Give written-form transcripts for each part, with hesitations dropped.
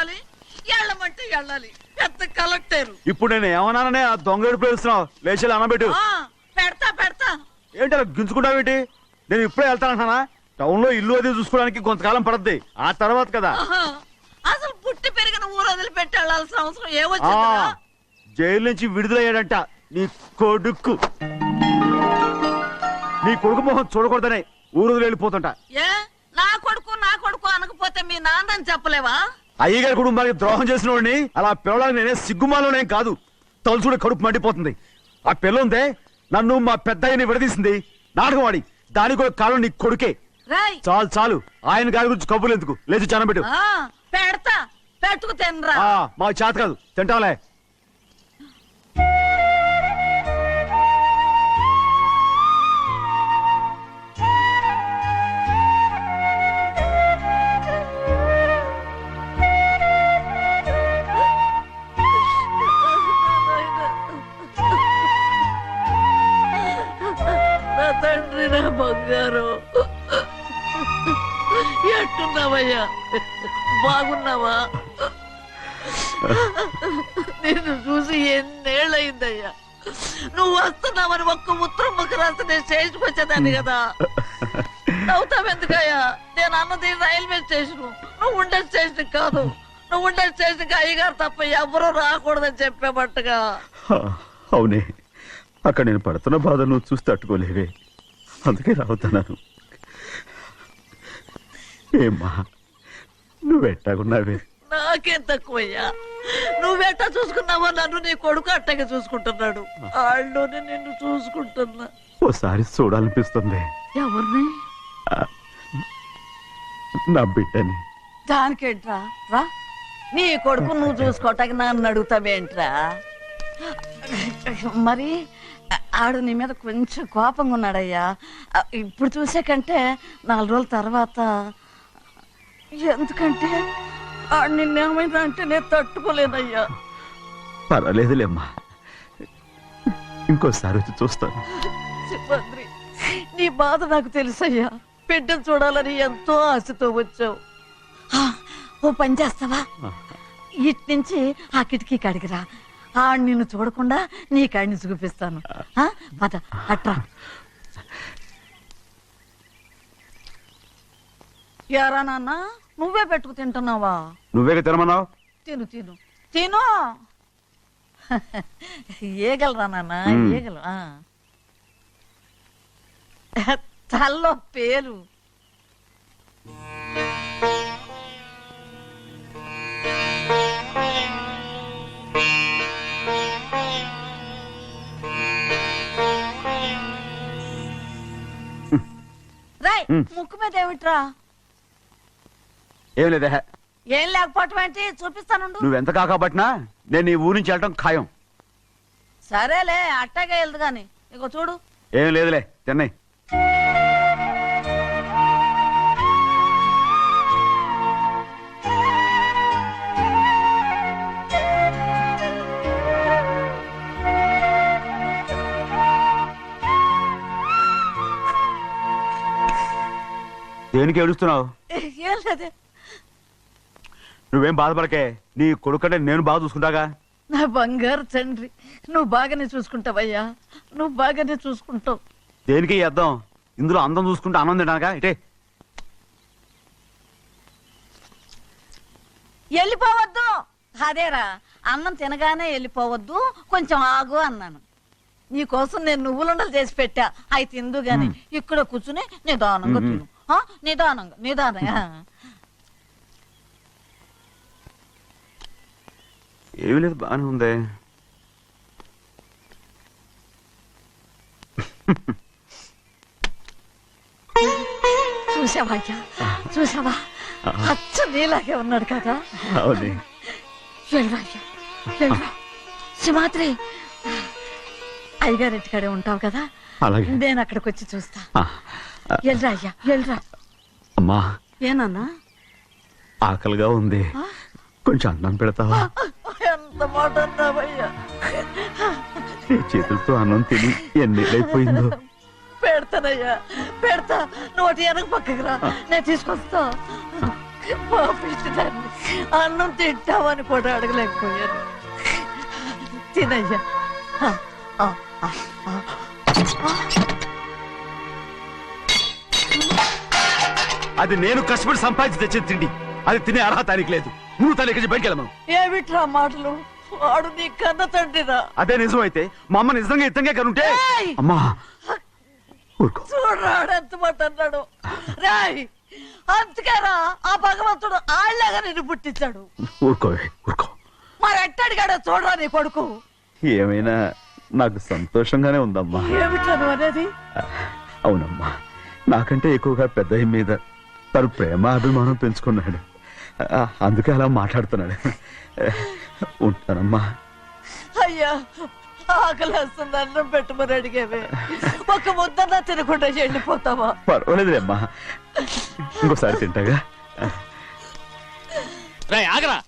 వెళ్ళాలి, వెళ్ళమంటే వెళ్ళాలి. పెద్ద కలెక్టర్. ఇప్పుడు నేను ఏమన్నాననే ఆ దొంగ ఎడుపు వేస్తున్నావు. లేచి అన్నబెట్టు. పెడతా పెడతా. ఏంటి అలా గించుకుంటావేంటి? నేను ఇప్పుడే వెళ్తానంటానా? టౌన్ లో ఇల్లు అది చూసుకోవడానికి కొంతకాలం పడద్ది, ఆ తర్వాత కదా. అసలు పుట్టి పెరిగిన ఊరు వదిలిపెట్టి వెళ్ళాల్సిన అవసరం ఏమొచ్చింది? జైలు నుంచి విడుదలయ్యాడంట నీ కొడుకు. నీ కొడుకు మొహం చూడకూడదనే ఊరు వదిలి వెళ్ళిపోతుంటా. ఏ నా కొడుకు అనకపోతే మీ నాన్నని చెప్పలేవా? అయ్యగారి కుటుంబానికి ద్రోహం చేసిన వాడిని అలా పిల్లడానికి నేనే సిగ్గుమాలోనేం కాదు. తలుచుకుంటే కడుపు మండిపోతుంది. ఆ పిల్లందే నన్ను మా పెద్దయ్యని విడదీసింది. నాటకవాడి దానికి కూడా కాలం నీ కొడుకే. చాలు చాలు, ఆయన గారి గురించి కబుర్లు ఎందుకు? లేచి చనబెట్టు. పెడతా, పెట్టుకు తినరా. మా చేత కాదు, తింటాంలే. నా తండ్రి, నా బంగారు, ఎట్టున్నావయ్యా? బాగున్నావా? నిన్ను చూసి ఎన్నేళ్ళయిందయ్యా. నువ్వు వస్తున్నావని ఒక్క ఉత్తరం ముక్క రాస్తే నేను స్టేషన్కి వచ్చేదాన్ని కదా. నవ్వుతావెందుకయ్యా? నేను అన్నది రైల్వే స్టేషన్, నువ్వు ఉండే స్టేషన్ కాదు. నువ్వు ఉండే స్టేషన్కి అయ్యగారు తప్ప ఎవరూ రాకూడదని చెప్పేమట్టుగా. అవునే, అక్కడ నేను పడుతున్న బాధ నువ్వు చూసి తట్టుకోలేవే, అందుకే రావుతున్నాను. ఏమ్మా నువ్వెట్టాగున్నావే? నాకేం తక్కువయ్యా. నువ్వెట్టా చూసుకున్నావో నన్ను నీ కొడుకు అట్టగా చూసుకుంటున్నాడు. ఆళ్ళలోనే నిన్ను చూసుకుంటున్నా. ఓసారి చూడాలనిపిస్తుంది. ఎవరిని? నా బిడ్డని. దానికేంట్రా? రా, నీ కొడుకు నువ్వు చూసుకోవటానికి నన్ను అడుగుతావేంట్రా? మరి ఆడు నీ మీద కొంచెం కోపంగా ఉన్నాడయ్యా. ఇప్పుడు చూసే కంటే 4 రోజుల తర్వాత. ఎందుకంటే ఆడు నిన్నేమైనా అంటే నేను తట్టుకోలేనయ్యా. పర్వాలేదులేమ్మా, ఇంకోసారి వచ్చి చూస్తాను. సింహాద్రి, నీ బాధ నాకు తెలుసయ్యా. బిడ్డను చూడాలని ఎంతో ఆశతో వచ్చావు. ఓ పని చేస్తావా? ఇటు నుంచి ఆ కిటికీ కడిగిరా. ఆడు నిన్ను చూడకుండా నీ కాడిని చూపిస్తాను. పద అట్రా. యారా నాన్న, నువ్వే పెట్టుకు తింటున్నావా? నువ్వే తినమన్నావు. తిను తిను తిను. ఏగలరా నాన్న, ఏగలు. తల్లో పేరు. రాయ్, ముక్కు మీద ఏమిట్రా? ఏం లేదే. ఏం లేకపోవటం ఏంటి? చూపిస్తాను. నువ్వెంత కాకబట్టినా నేను ఈ ఊరి నుంచి వెళ్ళటం ఖాయం. సరేలే, అట్టాగే వెళ్దు గాని. ఇగో చూడు. ఏం లేదులే, తిన్నాయి. దేనికి ఏడుస్తున్నావు? ఏం లేదే. నువ్వేం బాధపడకే, నీ కొడుకంటే నేను బాగా చూసుకుంటాగా. నా బంగారు తండ్రి, నువ్వు బాగానే చూసుకుంటావయ్యా. నువ్వు బాగానే చూసుకుంటావు. దేనికి అర్థం? ఇందులో అందం చూసుకుంటే ఆనందం తింటానుగా. ఇటే వెళ్ళిపోవద్దు. అదేరా, అన్నం తినగానే వెళ్ళిపోవద్దు, కొంచెం ఆగు అన్నాను. నీకోసం నేను నువ్వులుండలు చేసి పెట్టా, అవి తిందు గాని. ఇక్కడ కూర్చుని నిదానంగా తిను. నిదానంగా నిదానంగా. ఏమీ లేదు, బాగానే ఉంది. చూసావా అయ్యా, చూసావా? అచ్చ నీలాగే ఉన్నాడు కదా. వెళ్ళరా అయ్యా, వెళ్ళరా. సింహాద్రి, అయ్యగారింటికాడే ఉంటావు కదా, నేను అక్కడికి వచ్చి చూస్తా. వెళ్ళరా అయ్యా, వెళ్ళరా. అమ్మా, ఏనన్నా? ఆకలిగా ఉంది, కొంచెం అన్నం పెడతావా? ఎంత మాట అన్నావయ్యా. నీ చేతులతో అన్నం తిని ఎన్నిళ్ళైపోయిందో. పెడతానయ్యా, పెడతా. నోటి వెనక పక్కకి రా, నేను తీసుకొస్తా. పాపించదాన్ని. అన్నం తింటావని కూడా అడగలేకపోయాను. తినయ్యా. ఆ, ఆ, ఆ, ఆ. అది నేను కష్టపడి సంపాదించి తెచ్చేది తిండి. అది తినే అర్హత ఆయనకి లేదు. నువ్వు తన ఇక్కడి బయటికి వెళ్ళమను. ఏమిట్రా మాటలు? వాడు నీ కన్న తండ్రిరా. అదే నిజం అయితే మా అమ్మ నిజంగా ఇతంగా కనుంటే ఏయ్! అమ్మా ఊరుకో. చూడరాడు ఎంత మాట అన్నాడు. రాయ్, అందుకేరా ఆ భగవంతుడు ఆళ్ళగా నిన్ను పుట్టించాడు. ఊరుకో ఊరుకో. మరి ఎట్టడిగాడో చూడరా నీ కొడుకు. ఏమైనా నాకు సంతోషంగానే ఉందమ్మా. ఏమిట్రా నువ్వు అనేది? అవునమ్మా, నాకంటే ఎక్కువగా పెద్ద మీద తను ప్రేమ అభిమానం పెంచుకున్నాడు. అందుకే అలా మాట్లాడుతున్నాడు. ఉంటానమ్మా. అయ్యా, ఆకలేస్తుంది, అన్నం పెట్టమని అడిగేవే. ఒక ముద్దన్నా తినకుండా వెళ్ళిపోతావా? పర్వాలేదులేమ్మా, ఇంకోసారి తింటాగా. రేయ్ ఆగరా.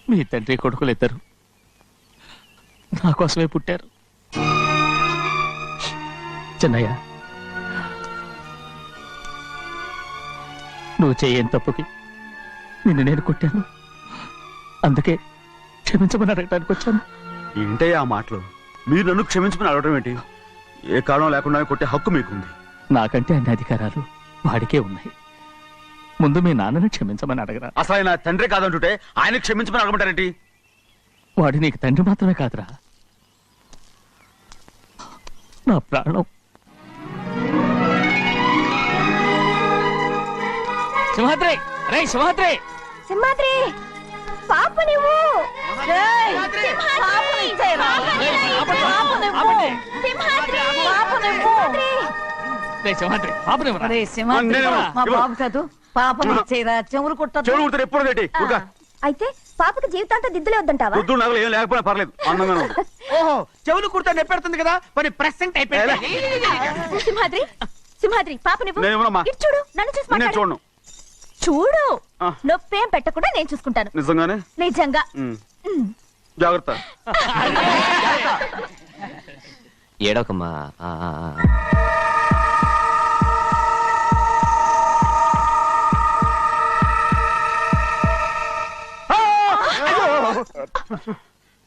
మీ తండ్రి కొడుకులు ఇద్దరు నా కోసమే పుట్టారు. చిన్నయ్య, నువ్వు చేయని తప్పుకి నిన్ను నేను కొట్టాను. అందుకే క్షమించమని అడగడానికి వచ్చాను. ఏంటయ్యా ఆ మాటలు? మీరు నన్ను క్షమించమని అడగడం ఏంటి? ఏ కారణం లేకుండా కొట్టే హక్కు మీకుంది. నాకంటే అన్ని అధికారాలు వాడికే ఉన్నాయి. ముందు మీ నాన్నని క్షమించమని అడగరా. అసలు ఆయన తండ్రి కాదంటుంటే ఆయన క్షమించమని అడగమంటారేంటి? వాడు నీకు తండ్రి మాత్రమే కాదురా, నా ప్రాణం. సింహాద్రి, రే సింహాద్రి. సింహాద్రి, పాప నువ్వు. ఏయ్, పాపనిచ్చేయరా. పాపనివ్వు. పాపనివ్వు. రే సింహాద్రి, పాపనివ్వరా. ఒరే సింహాద్రి, నేను- మా బాబు కాదు, పాపనిచ్చేయరా. చెవులు కుట్టదు. చెవులు కుడితే ఎప్పుడు ఏంటి? ఊరుకో. అయితే పాపకి జీవితాంతం దిద్దులే వద్దంటావా? పొద్దున్న నగలు ఏం లేకపోయినా పర్లేదు, అందంగానే ఉంది. ఓహో, చెవులు కుర్తా నెప్పెడుతుంది కదా, మరి ప్రెసెంట్ అయిపోయింది. సింహాద్రి, సింహాద్రి, పాప నువ్వు. నేను ఇవ్వనమ్మా. ఇటు చూడు, నన్ను చూసి నేను మాట్లాడు. చూడను. చూడు, ఆ. నొప్పేం పెట్టకుండా నేను చూసుకుంటాను. నిజంగానే? నిజంగా. ఉమ్. జాగ్రత్త. ఏడవకమ్మా.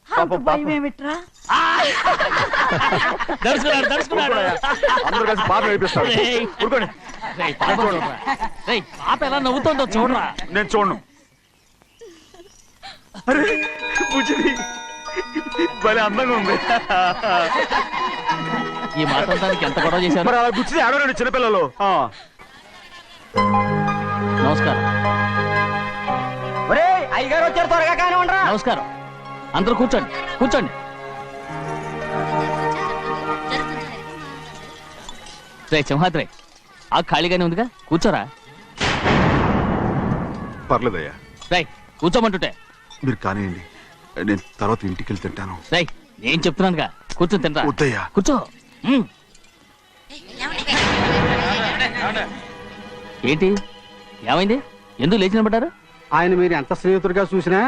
అంత భయం ఏమిట్రా? దడుచుకున్నాడు, దడుచుకున్నాడు. అందరూ కలిసి పాప వేపిస్తారు. రేయ్. ఊరుకోండి. రేయ్, పాప చూడరా. రేయ్, పాప ఎలా నవ్వుతుందో చూడరా. నేను చూడను. అరే బుజ్జిది భలే అందంగా ఉంది. ఈ మాట్లాడడానికి ఎంత గొడవ చేశారు. మరి అలా బుచ్చిది ఆడరండి చిన్నపిల్లలు. నమస్కారం. ఒరేయ్, అయ్యగారు వచ్చారు, త్వరగా కానివ్వండిరా. నమస్కారం. అందరూ కూర్చోండి, కూర్చోండి. రే సింహాద్రి, ఆ ఖాళీగానే ఉందిగా, కూర్చోరా. పర్లేదయ్యా, రేయ్ కూర్చోమంటుంటే. మీరు కానివ్వండి, నేను తర్వాత ఇంటికి వెళ్ళి తింటాను. రేయ్ నేను చెప్తున్నానుగా, కూర్చొని తింటా. వద్దయ్యా. కూర్చో. ఏంటి ఏమైంది? ఎందుకు లేచి నిలబడ్డారు? ఆయన మీరు ఎంత స్నేహితుడిగా చూసినా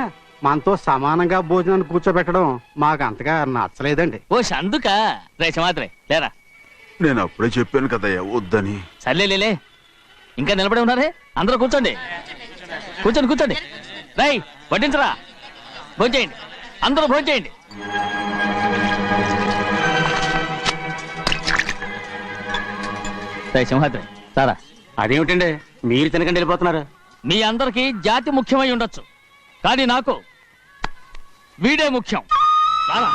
మనతో సమానంగా భోజనాన్ని కూర్చోబెట్టడం మాకు అంతగా నచ్చలేదండి. ఓ అందుకా. రే సింహాద్రి లేరా. నేను అప్పుడే చెప్పాను కదయ్యా వద్దని. సర్లేలే, ఇంకా నిలబడి ఉన్నారే. అందరూ కూర్చోండి, కూర్చోండి, కూర్చోండి. రై వడ్డించరా, భోంచేయండి, అందరూ భోంచేయండి. రై సింహాద్రి సారా. అదేమిటండి మీరు తినకండి వెళ్ళిపోతున్నారు? మీ అందరికీ జాతి ముఖ్యమై ఉండొచ్చు, కానీ నాకు వీడే ముఖ్యం. రారా.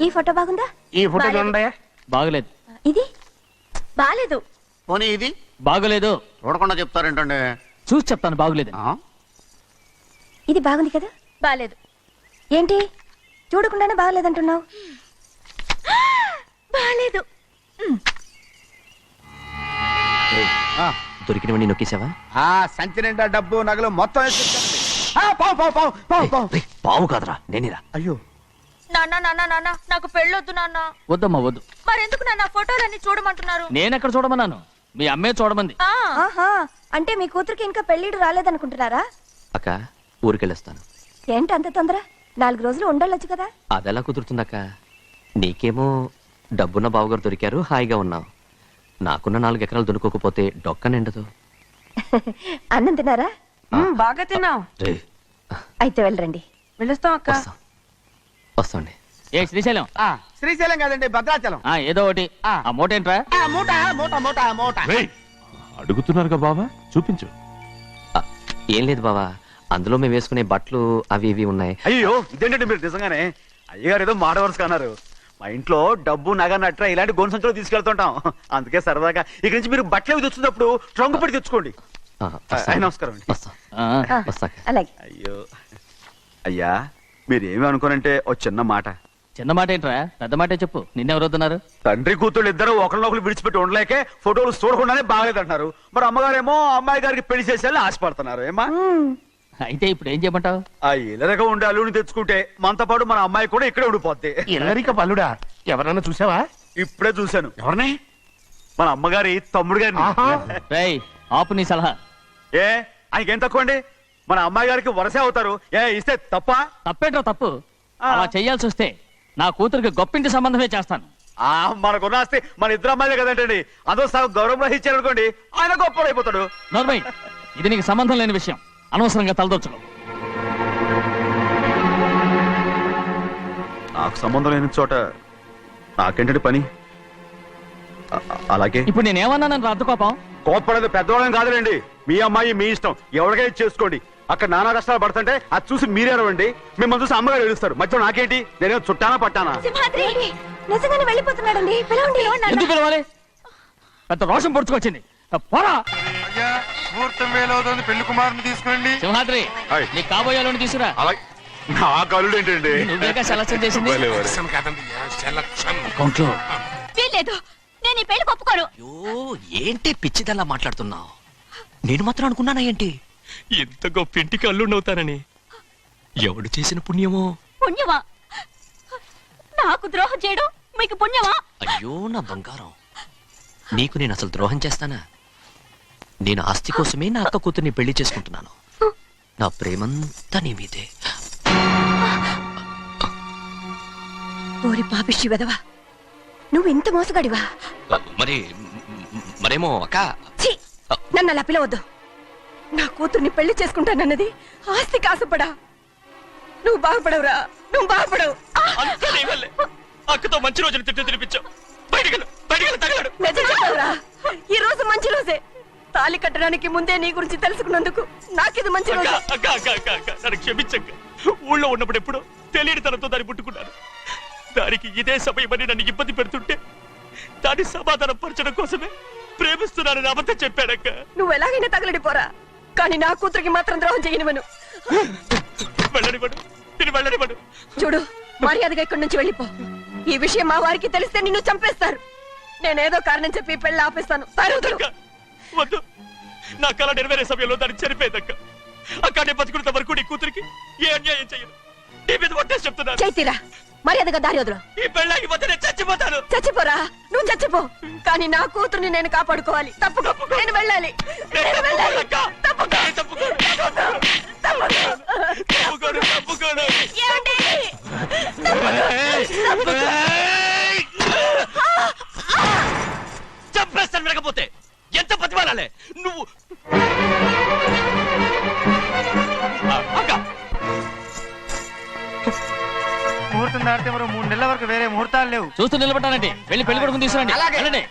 ఈ ఫోటో బాగుందా? ఈ ఫోటో చూడండి. బాగలేదు. ఇది బాలేదు. పోనీ ఇది బాగలేదు. చూడకుండా చెప్తారేంటండి? చూసి చెప్తాను బాగలేదు. ఇది బాగుంది కదా? బాలేదు. ఏంటి చూడకుండానే బాగలేదంటున్నావు? బాలేదు. దొరికినవన్నీ నొక్కేసావా? ఆ సంచి నిండా డబ్బు నగలు మొత్తం వేసేసుకోండి. పావు పావు పావు పావు పావు. రేయ్, పావు కాదురా, నేనేరా. అయ్యో, నాన్న నాన్న నాన్న, నాకు పెళ్ళొద్దు నాన్న. వద్దమ్మా వద్దు. మరెందుకు నాన్న ఫోటోలన్నీ చూడమంటున్నారు? నేనెక్కడ చూడమన్నాను, మీ అమ్మే చూడమంది. ఆహా, అంటే మీ కూతురికి ఇంకా పెళ్ళిడు రాలేదనుకుంటున్నారా? అక్క ఊరికెళ్ళొస్తాను. ఏంటి అంత తొందర? 4 రోజులు ఉండొచ్చు కదా. అదెలా కుదురుతుందక్క? నీకేమో డబ్బున్న బావగారు దొరికారు, హాయిగా ఉన్నావు. నాకున్న 4 ఎకరాలు దొరకకపోతే డొక్క నిండదు. అన్నం తిన్నారా? బాగా తిన్నావు. రే, అయితే వెళ్ళరండి. వెళ్ళొస్తాం అక్క. వస్తాండి. ఏ శ్రీశైలం, శ్రీశైలం కాదండి, భద్రాచలం. ఏదో ఒకటి. ఆ మూట ఏంట్రా? మూట మూట మూట మూట. అడుగుతున్నారుగా బావా, చూపించు. ఆ, ఏం లేదు బావా, అందులో మేము వేసుకునే బట్టలు అవి ఇవి ఉన్నాయి. అయ్యో ఇదేంటండి మీరు నిజంగానే అయ్యగారు ఏదో మాట వరుస అన్నారు. మా ఇంట్లో డబ్బు నగ నట్ర ఇలాంటి గోను సంచులు తీసుకెళ్తుంటాం. అందుకే సరదాగా ఇక్కడి నుంచి మీరు బట్టలు అవి తెచ్చుకున్నప్పుడు ట్రంకు పెట్టి తెచ్చుకోండి. ఆ, వస్తాను. నమస్కారం అండి. వస్తా. ఆ, వస్తాక. అలాగే. అయ్యో అయ్యా, మీరేమి అనుకోనంటే ఓ చిన్న మాట. చిన్న మాట ఏంట్రా, పెద్ద మాటే చెప్పు. నిన్నెవరు వద్దన్నారు? తండ్రి కూతుళ్ళు ఇద్దరు ఒకరినొకరు విడిచిపెట్టి ఉండలేకే ఫోటోలు చూడకుండానే బాగలేదంటున్నారు. మరి అమ్మగారేమో అమ్మాయి గారికి పెళ్లి చేసేయాలని ఆశపడుతున్నారు. ఏమా అయితే ఇప్పుడు ఏం చేయమంటావు? ఆ ఇలరగా ఉండే అల్లుని తెచ్చుకుంటే మనతో పాటు మన అమ్మాయి కూడా ఇక్కడే ఉండిపోద్ది. ఎల్లరిక పల్లుడా, ఎవరన్నా చూసావా? ఇప్పుడే చూశాను. ఎవరిని? మన అమ్మగారి తమ్ముడు గారిని. రేయ్, ఆపు నీ సలహా. ఏ ఆయనకేం తక్కువ అండి? మన అమ్మాయి గారికి వరసే అవుతారు. ఏ ఇస్తే తప్ప? తప్పేంట్రా తప్పు? అలా చెయ్యాల్సి వస్తే నా కూతురికి గొప్పింటి సంబంధమే చేస్తాను. మనకున్న ఆస్తి మన ఇద్దరు అమ్మాయిలే కదంటండి. అదో సగం గౌరవం ఇచ్చారు అనుకోండి, ఆయన గొప్ప అయిపోతాడు. నోర్మై, ఇది నీకు సంబంధం లేని విషయం. అనవసరంగా తలదొచ్చుకో. నాకు సంబంధం లేని చోట నాకేంటంటే పని. అలాగే ఇప్పుడు నేనేమన్నానని రద్దు కోపం? కోప్పడేది పెద్దవాళ్ళని కాదులేండి. మీ అమ్మాయి మీ ఇష్టం, ఎవరికైనా చేసుకోండి. అక్కడ నానా కష్టాలు పడుతుంటే అది చూసి మీరే అరవండి. మిమ్మల్ని చూసి అమ్మగారు ఏడుస్తారు. మధ్యలో నాకేంటి? నేనేమో చుట్టానా పట్టానా? సింహాద్రి నిజంగానే వెళ్ళిపోతున్నాడండి. పిలవండి. ఎందుకు పిలవాలి? పెద్ద రోషం పొడుచుకొచ్చింది. పోరా ముహూర్తం వేలవుతుంది, పెళ్లి కుమారుని తీసుకోండి. సింహాద్రి, ఆయ్. నీ కాబోయేలోని తీసుకురా. అలాగే నా కలుడు ఏంటండి? నువ్వేగా సెలక్షన్ చేసింది. అకౌంట్లో వీల్లేదు, నేను ఈ పెళ్లి ఒప్పుకోను. అయ్యో, ఏంటి పిచ్చిదల్లా మాట్లాడుతున్నావు? నేను మాత్రం అనుకున్నానా ఏంటి ఎంత గొప్ప ఇంటికి అల్లుండవుతానని? ఎవడు చేసిన పుణ్యమో? పుణ్యమా? నాకు ద్రోహం చేయడం మీకు పుణ్యమా? అయ్యో నా బంగారం, నీకు నేను అసలు ద్రోహం చేస్తానా? నేను ఆస్తి కోసమే నా అక్క కూతుర్ని పెళ్లి చేసుకుంటున్నాను. నా ప్రేమంతా నీ మీదే. ఓరి పాపిష్టి వెదవా, నువ్వు ఇంత మోసగాడివా? మరేమో అక్క. ఛీ, నన్ను అలా పిలవద్దు. నా కూతుర్ని పెళ్లి చేసుకుంటానన్నది ఆస్తి కాసపడా? నువ్వు బాగుపడవురా, నువ్వు బాగుపడవు. అక్కతో మంచి రోజులు తిట్టు తినిపించావు. నిజం చెప్పవురా, ఈ రోజు మంచి రోజే. తాళి కట్టడానికి ముందే నీ గురించి తెలుసుకున్నందుకు నాకిది మంచి రోజు. నన్ను క్షమించక్క. ఊళ్ళో ఉన్నప్పుడు ఎప్పుడు తెలియని తనతో దాన్ని పుట్టుకున్నాను. దానికి ఇదే సమయమని నన్ను ఇబ్బంది పెడుతుంటే దాన్ని సమాధానం పరచడం కోసమే ప్రేమిస్తున్నానని అబద్ధం చెప్పాడక్క. నువ్వు ఎలాగైనా తగలడిపోరా, కానీ నా కూతురికి మాత్రం ద్రోహం చేయనివను. వెళ్ళనివ్వడు, నేను వెళ్ళనివ్వడు. చూడు, మర్యాదగా ఇక్కడి నుంచి వెళ్ళిపో. ఈ విషయం మా వారికి తెలిస్తే నిన్ను చంపేస్తారు. నేనేదో కారణం చెప్పి పెళ్లి ఆపేస్తాను. అక్క, వద్దు. నా కళ నెరవేరే సమయంలో దాన్ని చనిపోయిందక్క. అక్కడే బతుకున్నంత వరకు నీ కూతురికి ఏ అన్యాయం చేయను. నీ మీద ఒట్టేసి చెప్తున్నాను. చైతీరా, మర్యాదగా దారి వదులు. ఈ పెళ్ళాకి పోతే నేను చచ్చిపోతాను. చచ్చిపోరా, నువ్వు చచ్చిపో, కానీ నా కూతుర్ని నేను కాపాడుకోవాలి. తప్పుకో, నేను వెళ్ళాలి. నేను వెళ్ళాలి. తప్పుకో. తప్పుకోను. ఏమండి? చంపేస్తాను. వినకపోతే ఎంత బతిమాలాలే నువ్వు? ముహూర్తం దాటితే మరో 3 నెలల వరకు వేరే ముహూర్తాలు లేవు. చూస్తూ నిలబడ్డానండి. వెళ్ళి పెళ్లి కొడుకుని తీసుకురండి. వెళ్ళండి.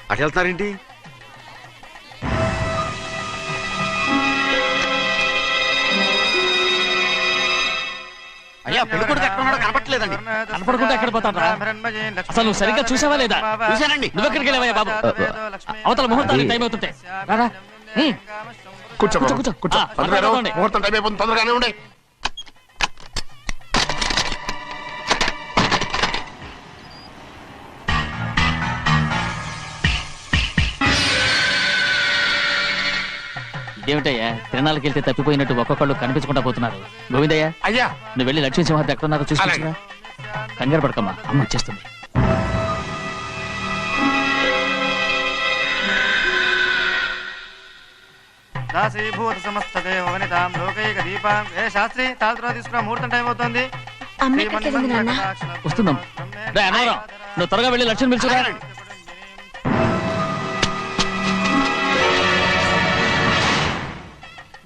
అటు వెళ్తున్నారేంటి? అయ్యా, పెళ్లి కొడుకు ఎక్కడ ఉన్నాడో కనపట్లేదండి. కనపడకుండా ఎక్కడ పోతాడ్రా? అసలు నువ్వు సరిగ్గా చూసావా లేదా? చూశానండి. నువ్వెక్కడికి వెళ్ళావయ్యా బాబు? అవతల ముహూర్తానికి టైం అవుతుంటే రారా. కూర్చో కూర్చో, కూర్చో. కూర్చో. తొందరగా తొందరగా ముహూర్తం టైం అయిపోతుంది, తొందరగానే ఉండే. ఇదేమిటయ్యా, తిరణాలకి వెళ్తే తప్పిపోయినట్టు ఒక్కొక్కళ్ళు కనిపించకుండా పోతున్నారు. గోవిందయ్య, అయ్యా, నువ్వు వెళ్ళి లక్ష్మీ సింహాద్రి ఎక్కడున్నారో చూసుకొచ్చురా. కంగారు పడకమ్మా, అమ్మ వచ్చేస్తుంది. దాసీభూత సమస్త దేవ వనితాం లోకైక దీపాం ఏ శాస్త్రి తాళతో తీసుకున్న ముహూర్తం టైం అవుతుంది అమ్మ ఎక్కడికి వెళ్ళింది నాన్న? వస్తున్నాం. రే అన్నవరం, నువ్వు త్వరగా వెళ్ళి లక్ష్యం పిలుచురా.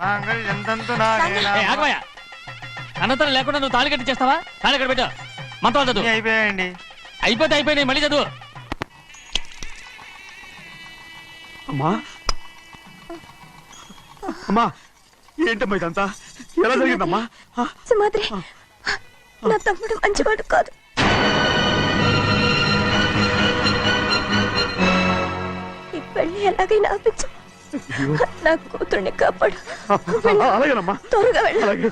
మాంగళ్యంతంతు ఏ, నాగేనా ఆగమయ్య. అనంతరం లేకుండా నువ్వు తాళి కట్టి చేస్తావా? తాళి ఎక్కడ పెట్టు. మంత్రాలు చదువు. అయిపోయాయండి. అయిపోయినాయి, మళ్ళీ చదువు. అమ్మా అమ్మా, ఏంటమ్మా ఇదంతా? ఎలా జరిగిందమ్మా? సుమాద్రి, నా తమ్ముడు మంచివాడు కాదు. ఈ పెళ్లి ఎలాగైనా ఆపించు. నా కూతుర్ని కాపాడు. అలాగేనమ్మా, త్వరగా వెళ్ళు. అలాగే.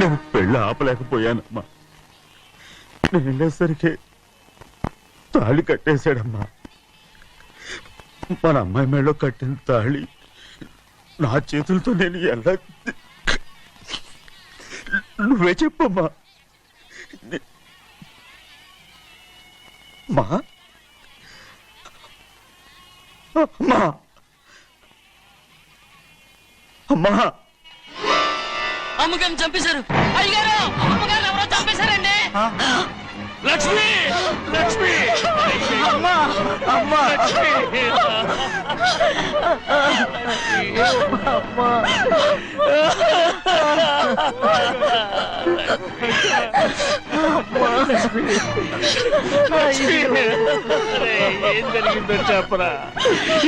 నేను పెళ్ళి ఆపలేకపోయానమ్మా. నేను వెళ్ళేసరికి తాళి కట్టేశాడమ్మా. మన అమ్మాయి మేడలో కట్టిన తాళి నా చేతులతో నేను ఎలా... నువ్వే చెప్పమ్మా. మా అమ్మా, అమ్మా, అమ్మగారిని చంపేశారు. అయ్యగారు, అమ్మగారు ఎవరో చంపేశారండి. లక్ష్మి, లక్ష్మి, అమ్మా అమ్మా ఏం జరిగిందో చెప్పరా?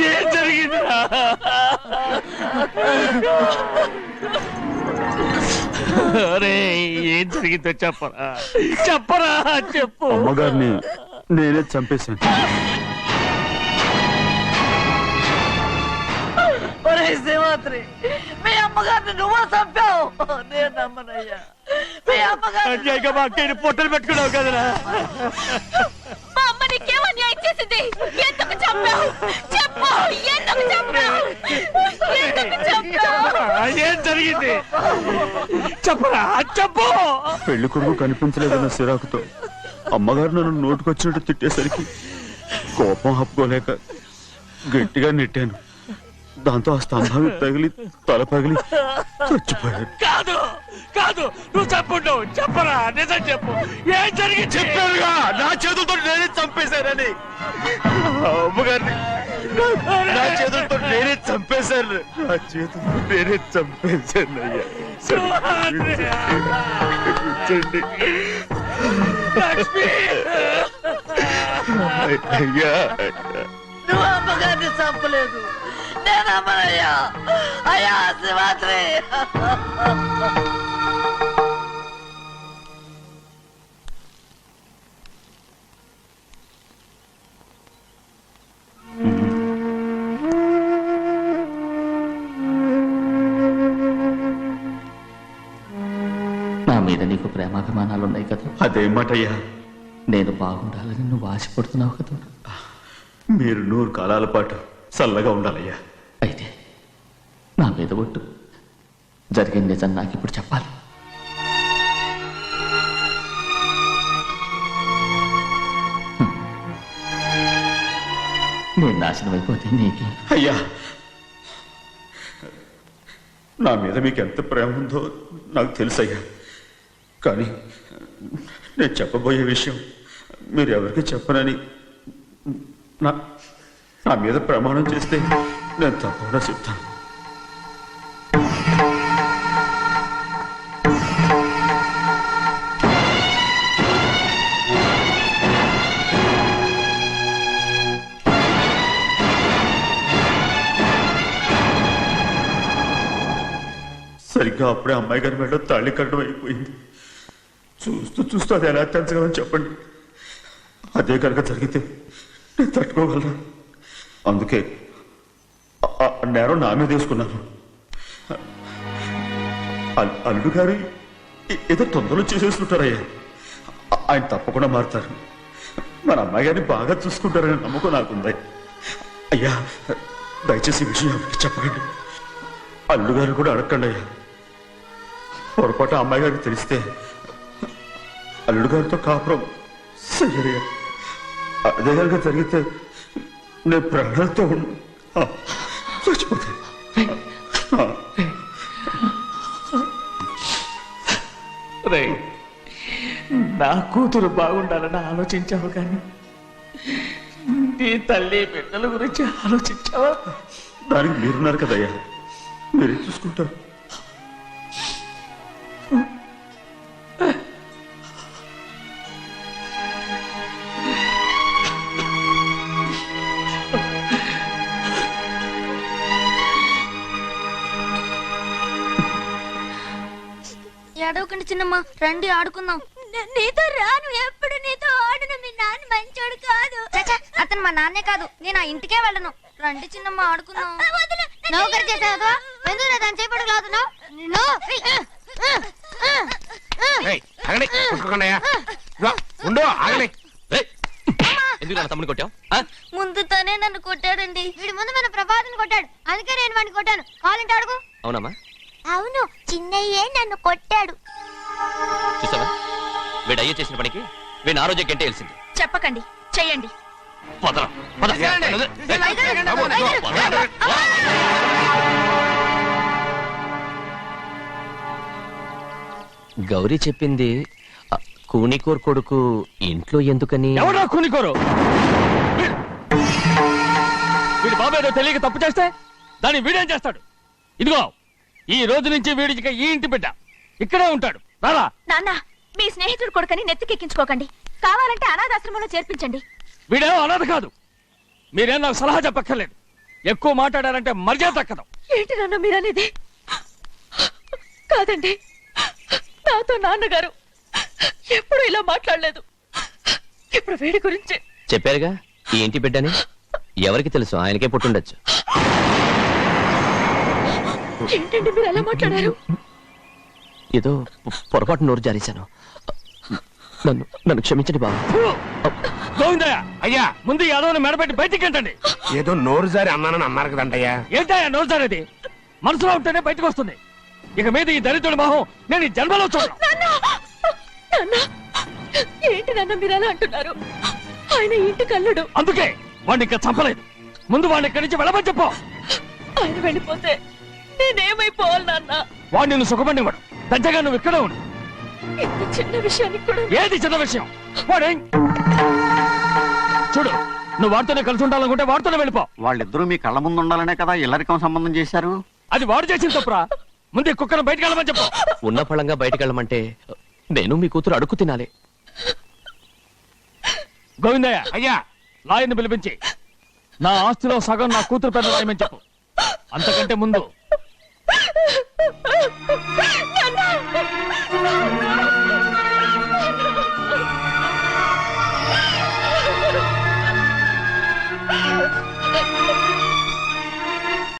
ఏం జరిగిందిరా? అరే, ఏం జరిగిందో చెప్పరా? చెప్పరా, చెప్పు. అమ్మగారిని నేనే చంపేశాను. ఒరే శ్రీమాత్రి, మీ అమ్మగారిని నువ్వు చంపావు. నేను నమ్మనయ్యా. మీ అమ్మగారు అన్యాయంగా మా అక్కని పొట్టలు పెట్టుకున్నావు కదరా. మా అమ్మ నీకేం అన్యాయం చేసింది? ఎందుకు చంపావు? చెప్పు, ఎందుకు చంపావు? ఎందుకు చంపావు? ఏం జరిగింది? చెప్పరా, చెప్పు. పెళ్లి కొడుకు కనిపించలేదన్న సిరాకుతో అమ్మగారు నన్ను నోటుకొచ్చినట్టు తిట్టేసరికి కోపం హప్పుకోలేక గట్టిగా నెట్టాను. దాంతో ఆ స్తంభాన్ని తగిలి తల పగిలి చచ్చిపోయాను. కాదు కాదు, నువ్వు చెప్పుండు. చెప్పరా, నిజం చెప్పు. ఏం జరిగింది? చెప్పారుగా, నా చేతులతో నేనే చంపేశానని. అమ్మగారిని నా చేతులతో నేనే చంపేశాను. నా చేతులతో నేనే చంపేశాను. అయ్యా కూర్చోండి. లక్ష్మి, అయ్యా, నువ్వు అమ్మగారిని చంపలేదు. నేను నమ్మనయ్యా. అయ్యా శ్రీమాత్రి. నా మీద నీకు ప్రేమాభిమానాలు ఉన్నాయి కదా. అదేమాటయ్యా, నేను బాగుండాలని నువ్వు ఆశపడుతున్నావు కదా. మీరు 100 కాలాల పాటు చల్లగా ఉండాలయ్యా. అయితే నా మీద ఒట్టు. జరిగిన నిజం నాకు ఇప్పుడు చెప్పాలి. నేను నాశనం అయిపోతే నీకే. అయ్యా, నా మీద మీకు ఎంత ప్రేమ ఉందో నాకు తెలుసయ్యా. కానీ నేను చెప్పబోయే విషయం మీరు ఎవరికి చెప్పనని నా మీద ప్రమాణం చేస్తే నేను తప్పకుండా చెప్తాను. సరిగ్గా అప్పుడే అమ్మాయి గారి మెడలో తాళి కట్టడం అయిపోయింది. చూస్తూ చూస్తూ అది ఎలా తెంచగలని చెప్పండి. అదే కనుక జరిగితే నేను తట్టుకోగలరా? అందుకే ఆ నేరం నా మీద వేసుకున్నాను. అల్లుడు గారు ఏదో తొందరలో చేసేసుకుంటారయ్యా. ఆయన తప్పకుండా మారుతారు. మన అమ్మాయి గారిని బాగా చూసుకుంటారని నమ్మకం నాకుంది. అయ్యా, దయచేసి ఈ విషయం ఎవరికి చెప్పకండి. అల్లుడు గారు కూడా అడగండి అయ్యా. పొరపాటు అమ్మాయి గారికి తెలిస్తే అల్లుడు గారితో కాపురం సయ్యయ్యా. అదే కనుక జరిగితే నేను ప్రాణాలతో చచ్చిపోతాను. నా కూతురు బాగుండాలని ఆలోచించావు కానీ నీ తల్లి బిడ్డల గురించి ఆలోచించావా? దానికి మీరున్నారు కదయ్యా, మీరే చూసుకుంటారు. ఏడవకండి చిన్నమ్మ, రండి ఆడుకుందాం. నీతో రాను, ఎప్పుడు నీతో ఆడను. మీ నాన్న మంచోడు కాదు. అతను మా నాన్నే కాదు, నేను ఆ ఇంటికే వెళ్ళను. రండి చిన్నమ్మ ఆడుకుందాం. నౌకరు చేసావు ఎందుకు దాని చేపడు లాదున్నావు? తమ్ముడు కొట్టావు? ముందు తనే నన్ను కొట్టాడండి. వీడి ముందు మన ప్రభాతం కొట్టాడు, అందుకే నేను వాడిని కొట్టాను. కావాలంటే అడుగు. అవునమ్మా? అవును, చిన్నయ్యే నన్ను కొట్టాడు. చూసావా, వీడు అయ్యే చేసిన పనికి వీడిని ఆరోగ్యం కంటే తెలిసింది. చెప్పకండి, చెయ్యండి. గౌరీ చెప్పింది కూనికోర్ కొడుకు ఇంట్లో ఎందుకని. ఎవడా కూనికోరు? వీడి బాబు ఏదో తెలియక తప్పు చేస్తే దాన్ని వీడేం చేస్తాడు? ఇదిగో, ఈ రోజు నుంచి వీడికి ఈ ఇంటి బిడ్డ ఇక్కడే ఉంటాడు. రారా. నాన్న, మీ స్నేహితుడు కొడుకని నెత్తికెక్కించుకోకండి. కావాలంటే అనాథాశ్రమంలో చేర్పించండి. వీడేమో అనాథ కాదు. మీరేం నాకు సలహా చెప్పక్కర్లేదు. ఎక్కువ మాట్లాడారంటే మర్యాద తక్కదు. ఏంటి నాన్న మీరనేది? కాదండి, నాతో నాన్నగారు ఎప్పుడు ఇలా మాట్లాడలేదు. ఇప్పుడు వీడి గురించి చెప్పారుగా ఈ ఇంటి బిడ్డని. ఎవరికి తెలుసు, ఆయనకే పుట్టుండొచ్చు. ఏంటండి మీరు ఎలా మాట్లాడారు? ఏదో పొరపాటు నోరు జారేశాను. నన్ను క్షమించండి బాబు. గోవిందయ్య, అయ్యా, ముందు ఈ అదవుని మెడపెట్టి బయటికి ఏంటండి? ఏదో నోరు జారి అన్నానని అన్నారు కదంటయ్యా. ఏంటయ్యా నోరు జారేది? మనసులో ఉంటేనే బయటకు వస్తుంది. ఇక మీద ఈ దరిద్రుడి మొహం నేను ఈ జన్మలో చూడను. ఏంటి నాన్న మీరు ఎలా అంటున్నారు? ఆయన ఇంటి కల్లుడు. అందుకే వాడిని ఇంకా చంపలేదు. ముందు వాడిని ఇక్కడి నుంచి వెళ్ళమని చెప్పు. ఆయన వెళ్ళిపోతే నేనేమైపోవాలి నాన్న? వాడు నిన్ను సుఖపడివాడు. పెద్దగా నువ్వు ఇక్కడే ఉండు. ఇంత చిన్న విషయానికి కూడా ఏది చిన్న విషయం? వాడే చూడు, నువ్వు వాడితోనే కలిసి ఉండాలనుకుంటే వాడితోనే వెళ్ళిపో. వాళ్ళిద్దరూ మీ కళ్ళ ముందు ఉండాలనే కదా ఇల్లరికం సంబంధం చేశారు. అది వాడు చేసిన తప్పురా. ముందు ఈ కుక్కను బయటకు వెళ్ళమని చెప్పు. ఉన్న ఫలంగా బయటకు వెళ్ళమంటే నేను మీ కూతురు అడుగు తినాలి. గోవిందయ్య, అయ్యా, లాయర్ని పిలిపించి నా ఆస్తిలో సగం నా కూతురు పెద్ద రాయమని చెప్పు. అంతకంటే ముందు